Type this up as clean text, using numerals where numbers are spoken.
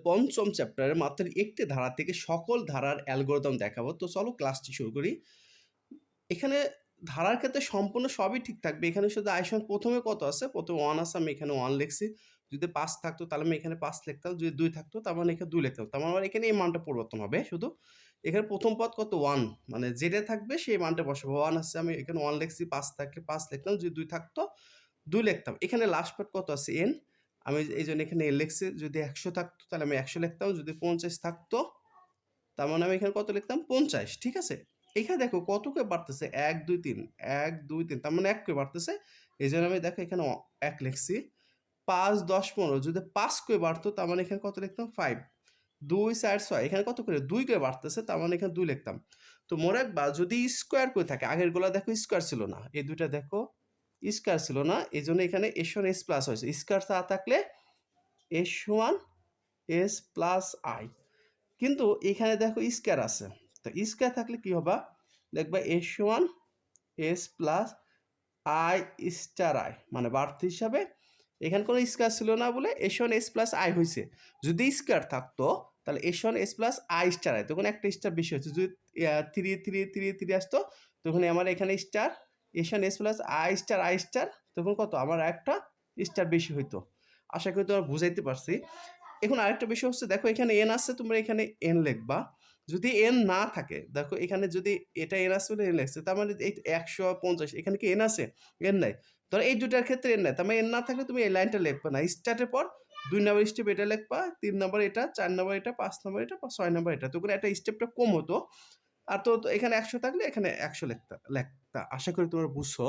পঞ্চম চ্যাপ্টারে মাত্র একটি ধারা থেকে সকল ধারার অ্যালগরিদম দেখাবো। তো চলো ক্লাসটি শুরু করি। এখানে ধারার ক্ষেত্রে সম্পূর্ণ সবই ঠিক থাকবে। এখানে শুধু আইসন প্রথমে কত আছে, প্রথমে 1 আছে, আমি এখানে 1 লিখছি। যদি 5 থাকতো তাহলে আমি এখানে 5 লিখতাম, যদি 2 থাকতো তার মানে এখানে 2 লিখতাম। তার মানে আমার এখানে এই মানটা পরিবর্তন হবে শুধু। এখানে প্রথম পদ কত 1, মানে যেটা থাকবে সেই মানটা বসাবো। 1 আছে, আমি এখানে 1 লিখছি, 5 থাকলে 5 লিখলাম, যদি 2 থাকতো 2 লিখতাম। এখানে লাস্ট পদ কত আছে n, আমি এইজন্য এখানে n লিখছি। যদি 100 থাকতো তাহলে আমি 100 লিখতাম, যদি 50 থাকতো তার মানে আমি এখানে কত লিখতাম 50, ঠিক আছে। এখানে দেখো কত করে বাড়তেছে 1 2 3 1 2 3, তার মানে 1 করে বাড়তেছে। এই জন্য আমি দেখো এখানে 1 লিখছি। 5 10 15, যদি 5 করে বাড়তো তার মানে এখানে কত লিখতাম 5। 2 4 6, এখানে কত করে 2 করে বাড়তেছে, তার মানে এখানে 2 লিখতাম। তো মনে রাখবা যদি স্কোয়ার করে থাকে, আগের গুলা দেখো স্কোয়ার ছিল না, এই দুইটা দেখো স্কোয়ার ছিল না, এই জন্য এখানে এস ওয়ান এস প্লাস হয়েছে। স্কোয়ার না থাকলে S one S plus I, কিন্তু এখানে দেখো স্কোয়ার আছে, তো স্কোয়ার থাকলে কি হবে, দেখবা S one S plus I star I, মানে বাড়তি হিসাবে এখানে কোনো স্কোয়ার ছিল না বলে S one S plus I হয়েছে। যদি স্কোয়ার থাকতো তাহলে S one S plus I star I, তখন একটা স্টার বেশি হচ্ছে। যদি 3 3 3 3 আসতো তখন আমার এখানে star S one S plus I star, তখন কত আমার একটা স্টার বেশি হইতো। আশা করি তোমার বুঝাইতে পারছি। এখন আরেকটা বিষয় হচ্ছে, দেখো এখানে এন আছে, তোমরা এখানে এন লিখবা। যদি এন না থাকে, দেখো এখানে যদি এটা এন আছে বলে এন লিখছে, তার মানে এই 150, এখানে কি এন আছে? এন নাই। ধরো এই দুটার ক্ষেত্রে এন নাই, তার মানে এন না থাকলে তুমি এই লাইনটা লিখবা না, স্টার্টের পর 2 নম্বর স্টেপ এটা লিখবা, 3 নম্বর এটা, 4 নম্বর এটা, 5 নম্বর এটা, 6 নম্বর এটা, তখন একটা স্টেপটা কম হতো। আর তো এখানে 100 থাকলে এখানে 100 লিখতা। আশা করি তোমরা বুঝছো।